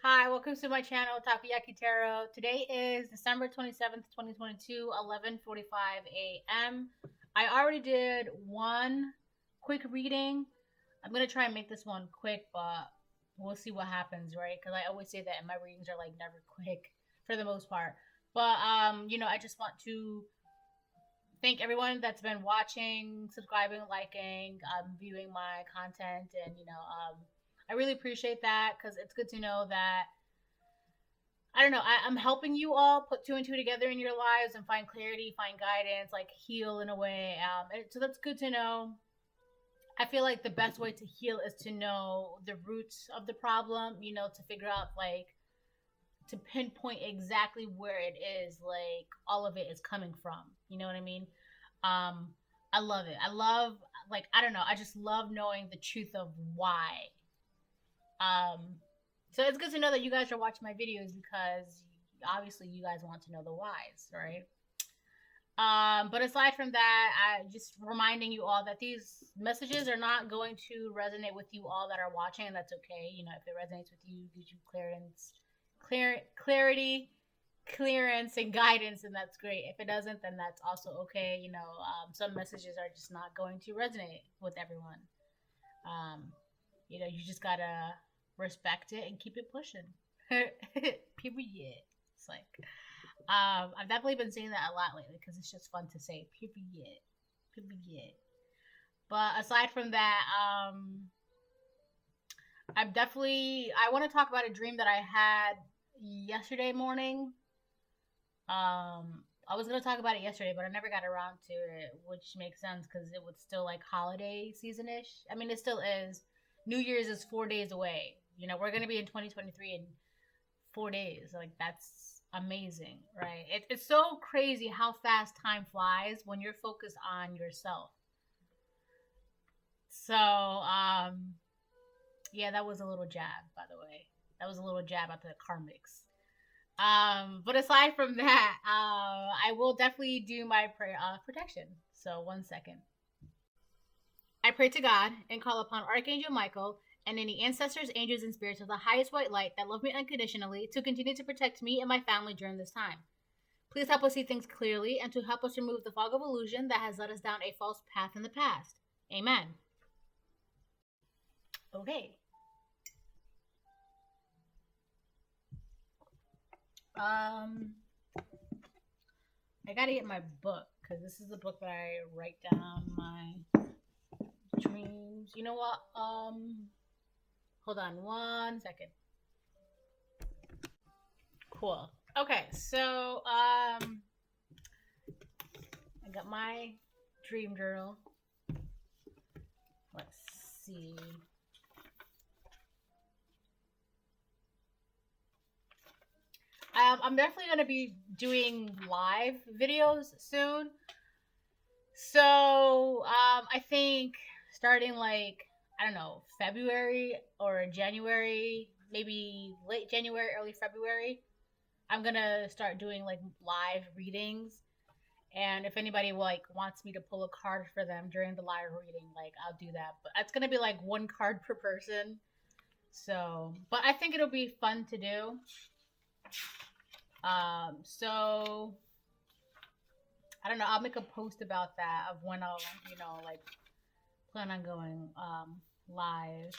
Hi, welcome to my channel, Takoyaki Tarot. Today is December 27th, 2022, 11:45 a.m. I already did one quick reading. I'm going to try and make this one quick, but we'll see what happens, right? Because I always say that, and my readings are like never quick for the most part. But, I just want to thank everyone that's been watching, subscribing, liking, viewing my content, and, I really appreciate that because it's good to know that I don't know. I'm helping you all put two and two together in your lives and find clarity, find guidance, like heal in a way. So that's good to know. I feel like the best way to heal is to know the roots of the problem, to figure out, like, to pinpoint exactly where it is, like, all of it is coming from. You know what I mean? Um, I love it. I love, like, I don't know. I just love knowing the truth of why. Um, so it's good to know that you guys are watching my videos because obviously you guys want to know the whys, right? But aside from that, I just reminding you all that these messages are not going to resonate with you all that are watching, and that's okay. If it resonates with you, gives you clarity, clearance, and guidance, and that's great. If it doesn't, then that's also okay. Some messages are just not going to resonate with everyone. You just gotta respect it and keep it pushing. Period. It's like I've definitely been saying that a lot lately because it's just fun to say. Period. But aside from that, I want to talk about a dream that I had yesterday morning. I was gonna talk about it yesterday, but I never got around to it, which makes sense because it was still like holiday season-ish. I mean, it still is. New Year's is 4 days away. We're gonna be in 2023 in 4 days. Like, that's amazing, right? It's so crazy how fast time flies when you're focused on yourself. So, yeah, that was a little jab, by the way. That was a little jab at the karmics. But aside from that, I will definitely do my prayer protection. So 1 second. I pray to God and call upon Archangel Michael and any ancestors, angels, and spirits of the highest white light that love me unconditionally to continue to protect me and my family during this time. Please help us see things clearly and to help us remove the fog of illusion that has led us down a false path in the past. Amen. Okay. I gotta get my book because this is the book that I write down my dreams. You know what? Hold on 1 second. Cool. Okay, so I got my dream journal. Let's see. I'm definitely going to be doing live videos soon. So, I think starting like, I don't know, February or January, maybe late January, early February, I'm going to start doing like live readings. And if anybody like wants me to pull a card for them during the live reading, like, I'll do that. But it's going to be like one card per person. So, but I think it'll be fun to do. So I don't know. I'll make a post about that of when I'll, like, plan on going live.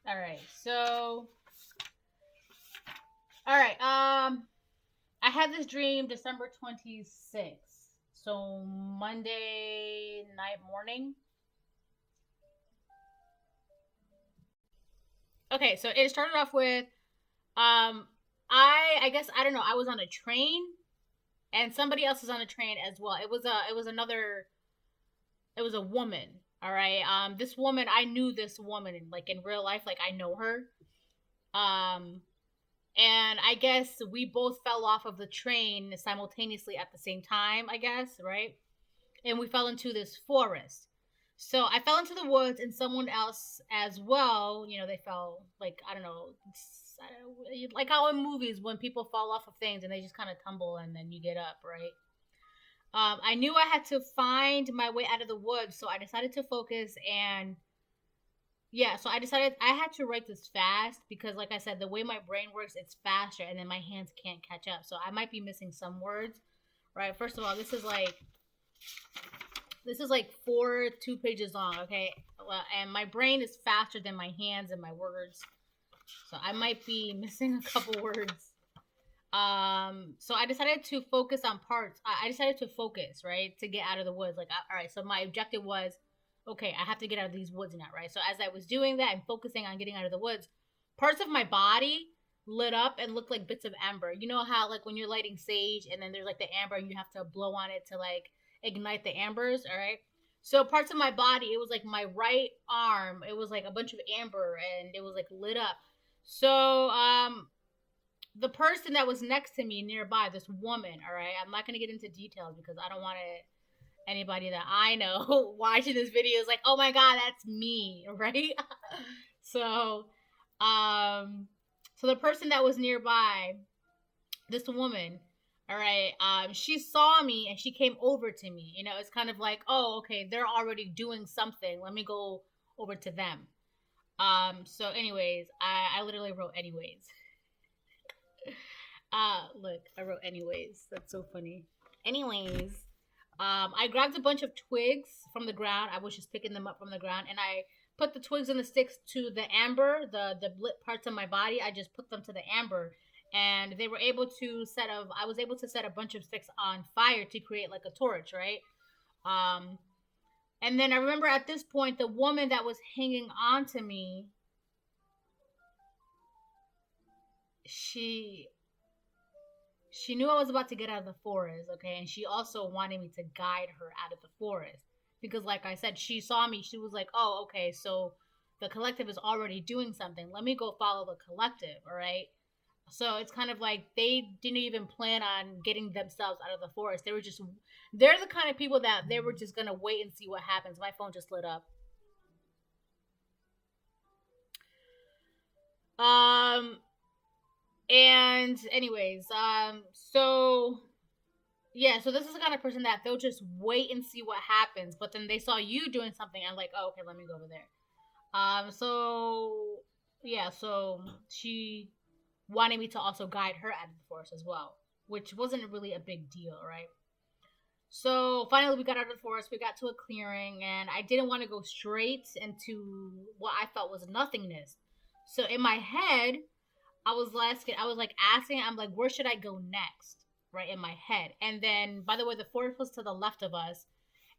All right. So, all right. I had this dream December 26th. So Monday night morning. Okay, so it started off with I guess I don't know, I was on a train and somebody else was on a train as well. It was a woman, all right? This woman, I knew this woman like in real life, like I know her. And I guess we both fell off of the train simultaneously at the same time, I guess, right? And we fell into this forest. So I fell into the woods and someone else as well, they fell, like, I don't know, like how in movies when people fall off of things and they just kind of tumble and then you get up, right? I knew I had to find my way out of the woods, so I decided to focus and yeah, so I decided I had to write this fast because, like I said, the way my brain works, it's faster, and then my hands can't catch up. So I might be missing some words, right? First of all, this is like 2 pages long, okay? Well, and my brain is faster than my hands and my words, so I might be missing a couple words. So I decided to focus on parts. I decided to focus, right, to get out of the woods. Like, all right, so my objective was, okay, I have to get out of these woods now, right? So as I was doing that and focusing on getting out of the woods, parts of my body lit up and looked like bits of amber. You know how, like, when you're lighting sage and then there's like the amber and you have to blow on it to like ignite the ambers, all right? So parts of my body, it was like my right arm, it was like a bunch of amber and it was like lit up. So the person that was next to me nearby, this woman, all right, I'm not going to get into details because I don't want anybody that I know watching this video is like, oh my god, that's me, right? So so the person that was nearby, this woman, all right, she saw me and she came over to me. You know, it's kind of like, oh, okay, they're already doing something, let me go over to them. So anyways, I literally wrote anyways. Look, I wrote anyways. That's so funny. Anyways, I grabbed a bunch of twigs from the ground. I was just picking them up from the ground, and I put the twigs and the sticks to the amber, the lit parts of my body. I just put them to the amber, and they were able to I was able to set a bunch of sticks on fire to create like a torch, right? Um, and then I remember at this point, the woman that was hanging on to me, she she knew I was about to get out of the forest, okay, and she also wanted me to guide her out of the forest because, like I said, she saw me. She was like, "Oh, okay, so the collective is already doing something. Let me go follow the collective." All right. So it's kind of like they didn't even plan on getting themselves out of the forest. They're the kind of people that they were just gonna wait and see what happens. My phone just lit up. Um, and anyways, so yeah, so this is the kind of person that they'll just wait and see what happens, but then they saw you doing something and like, oh, okay, let me go over there. So yeah, so she wanted me to also guide her out of the forest as well, which wasn't really a big deal, right? So finally, we got out of the forest. We got to a clearing, and I didn't want to go straight into what I felt was nothingness. So in my head, I was like asking, I'm like, where should I go next? Right in my head. And then, by the way, the forest was to the left of us.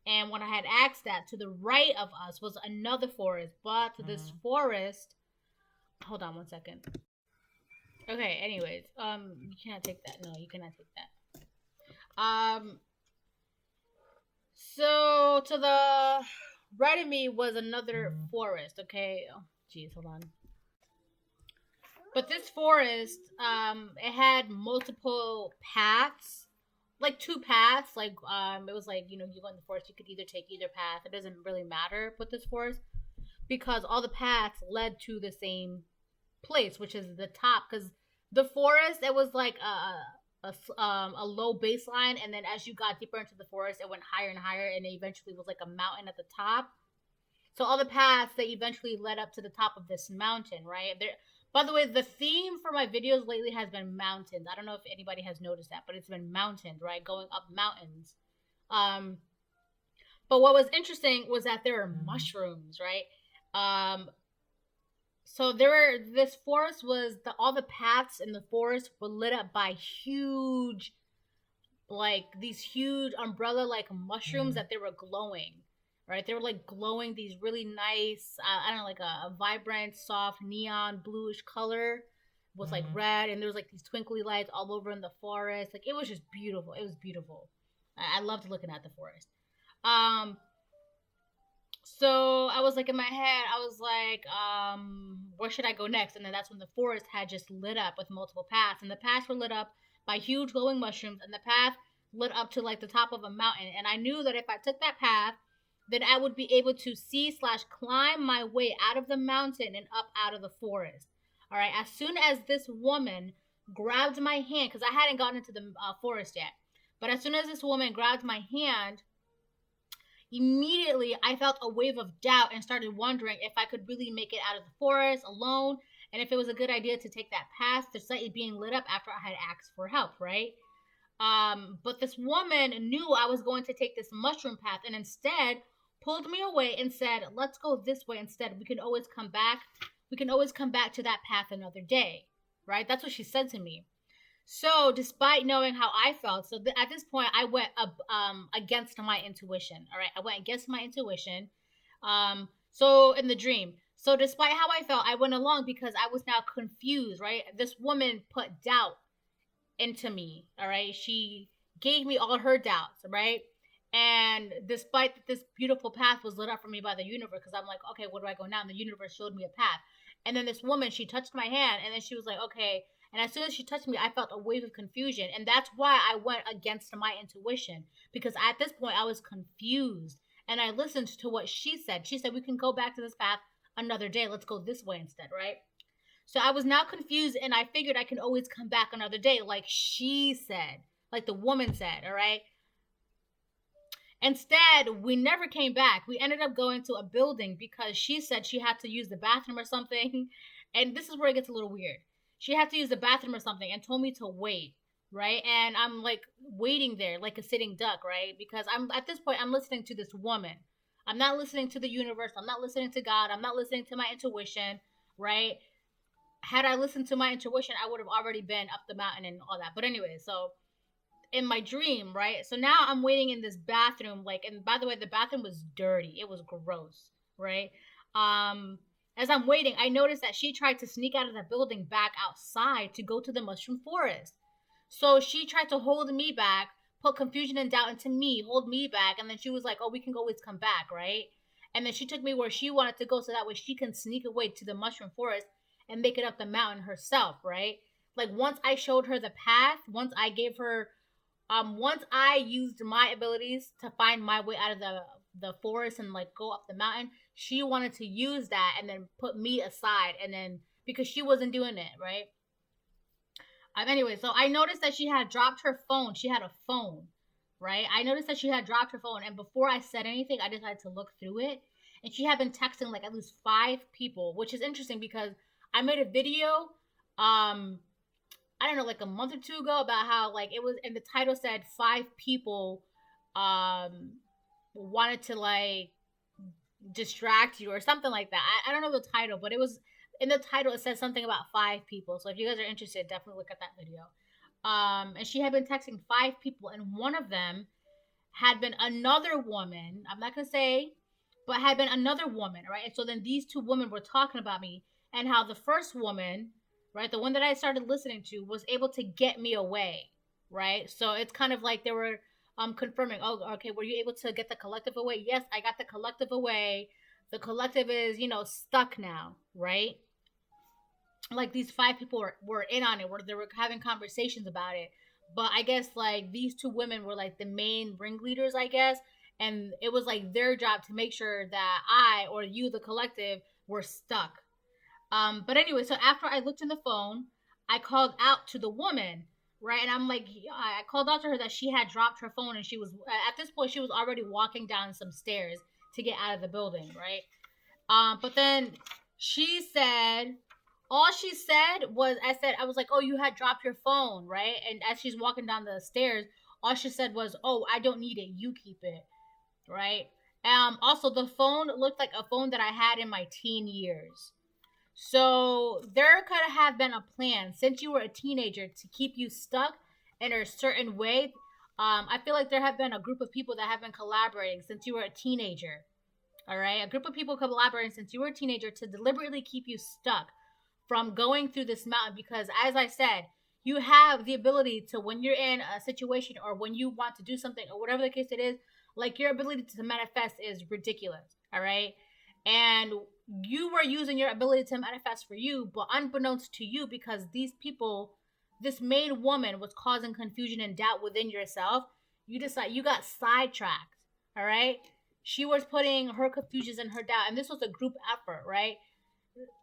And when I had asked that, to the right of us was another forest. But to this forest, hold on one second. Okay, anyways, you cannot take that. No, you cannot take that. So to the right of me was another forest. Okay, oh, jeez, hold on. But this forest, it had multiple paths, like two paths. Like, it was like, you go in the forest, you could either take either path. It doesn't really matter with this forest because all the paths led to the same place, which is the top. Because the forest, it was like a low baseline, and then as you got deeper into the forest, it went higher and higher, and it eventually was like a mountain at the top. So all the paths that eventually led up to the top of this mountain, right? There. By the way, the theme for my videos lately has been mountains. I don't know if anybody has noticed that, but it's been mountains, right? Going up mountains. Um, but what was interesting was that there are mushrooms, right? So this forest was all the paths in the forest were lit up by these huge umbrella like mushrooms that they were glowing, right? They were like glowing these really nice, I don't know, like a vibrant, soft neon bluish color with like red, and there was like these twinkly lights all over in the forest. Like, it was just beautiful. It was beautiful. I loved looking at the forest. So I was like, in my head, I was like, where should I go next? And then that's when the forest had just lit up with multiple paths, and the paths were lit up by huge glowing mushrooms, and the path lit up to like the top of a mountain. And I knew that if I took that path, then I would be able to see/climb my way out of the mountain and up out of the forest. All right. As soon as this woman grabbed my hand, because I hadn't gotten into the forest yet, but as soon as this woman grabbed my hand, immediately I felt a wave of doubt and started wondering if I could really make it out of the forest alone, and if it was a good idea to take that path despite it being lit up after I had asked for help, right? But this woman knew I was going to take this mushroom path and instead pulled me away and said, let's go this way instead. We can always come back. We can always come back to that path another day, right? That's what she said to me. So, despite knowing how I felt, at this point, I went against my intuition. All right, I went against my intuition. So in the dream, so despite how I felt, I went along because I was now confused. Right, this woman put doubt into me. All right, she gave me all her doubts. Right, and despite that this beautiful path was lit up for me by the universe, because I'm like, okay, where do I go now? And the universe showed me a path. And then this woman, she touched my hand, and then she was like, okay. And as soon as she touched me, I felt a wave of confusion. And that's why I went against my intuition. Because at this point, I was confused. And I listened to what she said. She said, we can go back to this path another day. Let's go this way instead, right? So I was now confused, and I figured I can always come back another day, like she said, like the woman said, all right? Instead, we never came back. We ended up going to a building because she said she had to use the bathroom or something. And this is where it gets a little weird. She had to use the bathroom or something and told me to wait, right? And I'm like waiting there like a sitting duck, right? Because I'm at this point I'm listening to this woman. I'm not listening to the universe. I'm not listening to God. I'm not listening to my intuition, right? Had I listened to my intuition, I would have already been up the mountain and all that. But anyway, so in my dream, right? So now I'm waiting in this bathroom, like, and by the way, the bathroom was dirty. It was gross, right? As I'm waiting, I noticed that she tried to sneak out of the building back outside to go to the mushroom forest. So she tried to hold me back, put confusion and doubt into me, hold me back, and then she was like, oh, we can always come back, right? And then she took me where she wanted to go so that way she can sneak away to the mushroom forest and make it up the mountain herself, right? Like once I showed her the path, once I gave her once I used my abilities to find my way out of the forest and like go up the mountain, she wanted to use that and then put me aside, and then because she wasn't doing it, right? Anyway, so I noticed that she had dropped her phone. She had a phone, right? I noticed that she had dropped her phone, and before I said anything, I decided to look through it, and she had been texting like at least 5 people, which is interesting because I made a video I don't know, like a month or two ago about how like it was, and the title said 5 people wanted to like distract you or something like that. I don't know the title, but it was in the title. It says something about 5 people. So if you guys are interested, definitely look at that video. And she had been texting 5 people, and one of them had been another woman. I'm not gonna say, but had been another woman, right? And so then these 2 women were talking about me and how the first woman, right, the one that I started listening to, was able to get me away, right? So it's kind of like they were confirming, oh, okay, were you able to get the collective away? Yes, I got the collective away. The collective is, stuck now, right? Like these 5 people were in on it, where they were having conversations about it. But I guess like these 2 women were like the main ringleaders, I guess. And it was like their job to make sure that I or you, the collective, were stuck. But anyway, so after I looked in the phone, I called out to the woman, right? And I'm like, I called out to her that she had dropped her phone, and she was, at this point, she was already walking down some stairs to get out of the building, right? But then she said, all she said was, I was like, oh, you had dropped your phone, right? And as she's walking down the stairs, all she said was, oh, I don't need it. You keep it, right? Also, the phone looked like a phone that I had in my teen years. So there could have been a plan since you were a teenager to keep you stuck in a certain way. I feel like there have been a group of people that have been collaborating since you were a teenager. All right, a group of people collaborating since you were a teenager to deliberately keep you stuck from going through this mountain. Because as I said, you have the ability to, when you're in a situation or when you want to do something or whatever the case it is, like your ability to manifest is ridiculous. All right, and you were using your ability to manifest for you, but unbeknownst to you, because these people, this main woman was causing confusion and doubt within yourself, you got sidetracked, all right? She was putting her confusions and her doubt, and this was a group effort, right?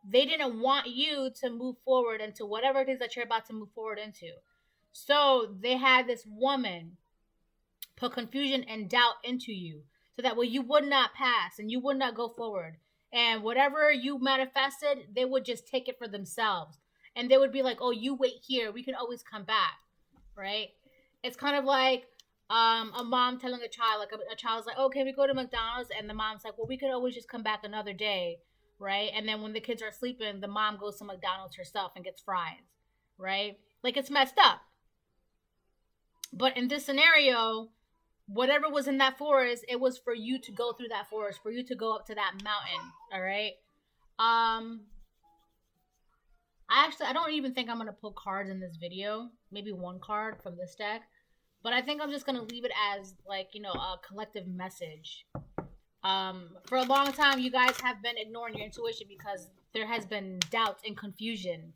They didn't want you to move forward into whatever it is that you're about to move forward into. So they had this woman put confusion and doubt into you. so that way you would not pass and you would not go forward. And whatever you manifested, they would just take it for themselves. And they would be like, oh, you wait here. We can always come back. Right? It's kind of like a mom telling a child, like a child's like, oh, can we go to McDonald's? And the mom's like, well, we could always just come back another day. Right? And then when the kids are sleeping, the mom goes to McDonald's herself and gets fries. Right? Like, it's messed up. But in this scenario, whatever was in that forest, it was for you to go through that forest, for you to go up to that mountain. All right. I don't even think I'm gonna put cards in this video. Maybe one card from this deck, but I think I'm just gonna leave it as, like, you know, a collective message. For a long time, you guys have been ignoring your intuition because there has been doubt and confusion.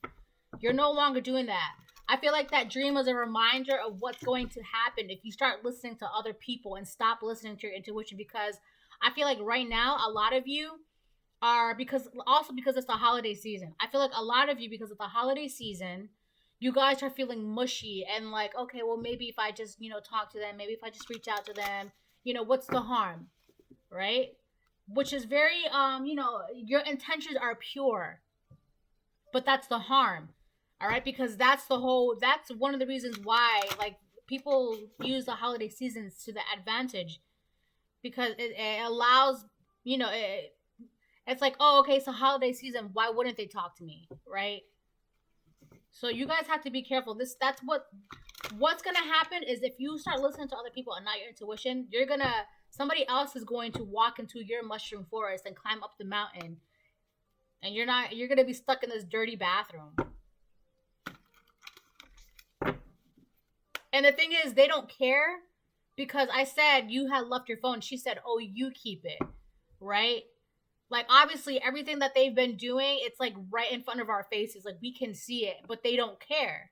You're no longer doing that. I feel like that dream was a reminder of what's going to happen if you start listening to other people and stop listening to your intuition, because I feel like right now, a lot of you are, because it's the holiday season. I feel like a lot of you, because of the holiday season, you guys are feeling mushy and like, okay, well, maybe if I just, you know, talk to them, maybe if I just reach out to them, you know, what's the harm, right? Which is very, you know, your intentions are pure, but that's the harm. All right, because that's one of the reasons why, like, people use the holiday seasons to the advantage, because it allows, you know, it's like, oh, okay, so holiday season, why wouldn't they talk to me, right? So you guys have to be careful. That's what's gonna happen is if you start listening to other people and not your intuition, somebody else is going to walk into your mushroom forest and climb up the mountain, and you're gonna be stuck in this dirty bathroom. And the thing is, they don't care, because I said you had left your phone. She said, oh, you keep it, right? Like, obviously, everything that they've been doing, it's like right in front of our faces. Like, we can see it, but they don't care,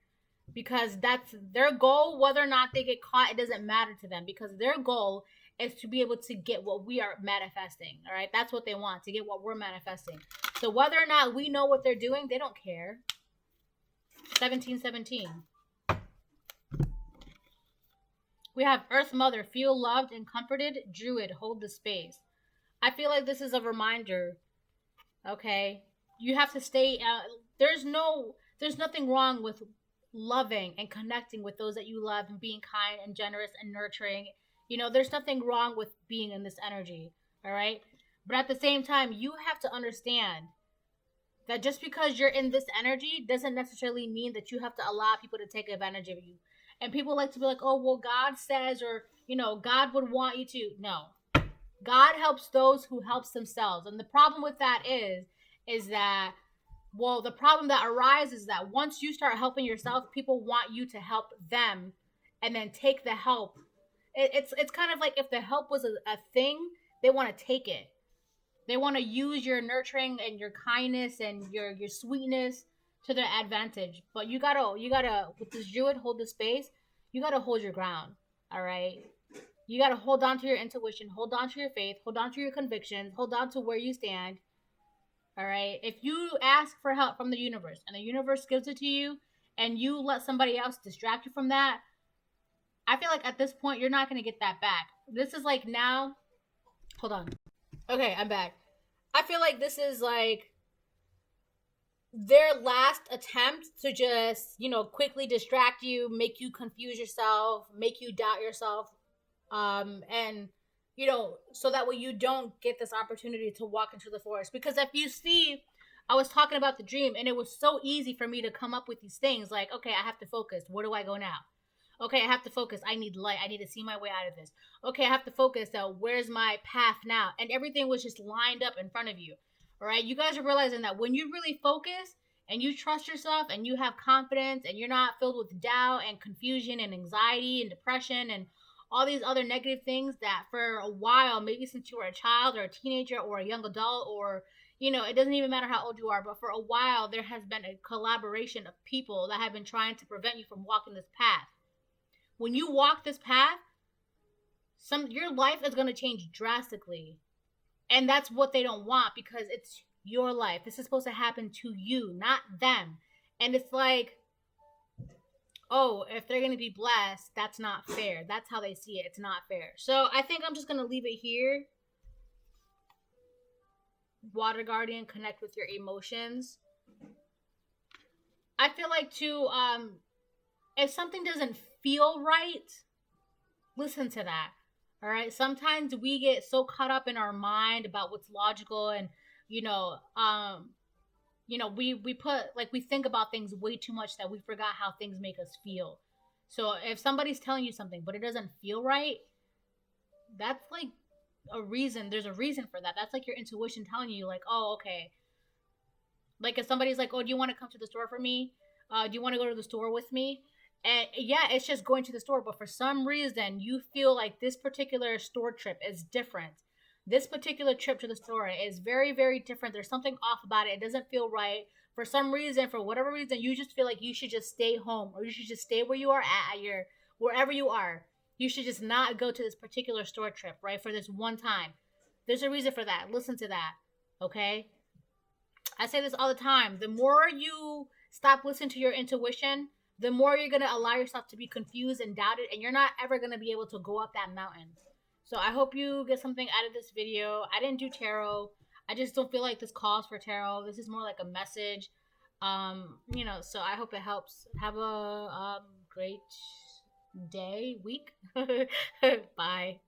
because that's their goal. Whether or not they get caught, it doesn't matter to them, because their goal is to be able to get what we are manifesting, all right? That's what they want, to get what we're manifesting. So whether or not we know what they're doing, they don't care. 1717. We have Earth Mother, feel loved and comforted. Druid, hold the space. I feel like this is a reminder, okay? You have to stay, there's nothing wrong with loving and connecting with those that you love and being kind and generous and nurturing. You know, there's nothing wrong with being in this energy, all right? But at the same time, you have to understand that just because you're in this energy doesn't necessarily mean that you have to allow people to take advantage of you. And people like to be like, oh, well, God says, or, you know, God would want you to. No. God helps those who helps themselves. And the problem with that is that, well, the problem that arises is that once you start helping yourself, people want you to help them and then take the help. It's kind of like if the help was a thing, they want to take it. They want to use your nurturing and your kindness and your sweetness to their advantage. But you gotta with this Druid, hold the space. You gotta hold your ground. All right. You gotta hold on to your intuition, hold on to your faith, hold on to your convictions, hold on to where you stand. All right. If you ask for help from the universe and the universe gives it to you, and you let somebody else distract you from that, I feel like at this point you're not gonna get that back. This is like now. Hold on. Okay, I'm back. I feel like this is like their last attempt to just, you know, quickly distract you, make you confuse yourself, make you doubt yourself, and, you know, so that way you don't get this opportunity to walk into the forest. Because if you see, I was talking about the dream, and it was so easy for me to come up with these things like, okay, I have to focus. Where do I go now? Okay, I have to focus. I need light. I need to see my way out of this. Okay, I have to focus. Where's my path now? And everything was just lined up in front of you. All right, you guys are realizing that when you really focus and you trust yourself and you have confidence and you're not filled with doubt and confusion and anxiety and depression and all these other negative things that for a while, maybe since you were a child or a teenager or a young adult, or, you know, it doesn't even matter how old you are, but for a while there has been a collaboration of people that have been trying to prevent you from walking this path. When you walk this path, your life is going to change drastically. And that's what they don't want, because it's your life. This is supposed to happen to you, not them. And it's like, oh, if they're going to be blessed, that's not fair. That's how they see it. It's not fair. So I think I'm just going to leave it here. Water Guardian, connect with your emotions. I feel like too, if something doesn't feel right, listen to that. All right. Sometimes we get so caught up in our mind about what's logical, and you know, we put like we think about things way too much that we forgot how things make us feel. So if somebody's telling you something but it doesn't feel right, that's like a reason. There's a reason for that. That's like your intuition telling you, like, oh, okay. Like if somebody's like, oh, do you want to come to the store for me? Do you want to go to the store with me? And yeah, it's just going to the store, but for some reason you feel like this particular store trip is different. This particular trip to the store is very, very different. There's something off about it. It doesn't feel right. For some reason, for whatever reason, you just feel like you should just stay home, or you should just stay where you are at your wherever you are. You should just not go to this particular store trip, right? For this one time. There's a reason for that. Listen to that. Okay? I say this all the time. The more you stop listening to your intuition, the more you're going to allow yourself to be confused and doubted, and you're not ever going to be able to go up that mountain. So I hope you get something out of this video. I didn't do tarot. I just don't feel like this calls for tarot. This is more like a message. So I hope it helps. Have a great day, week. Bye.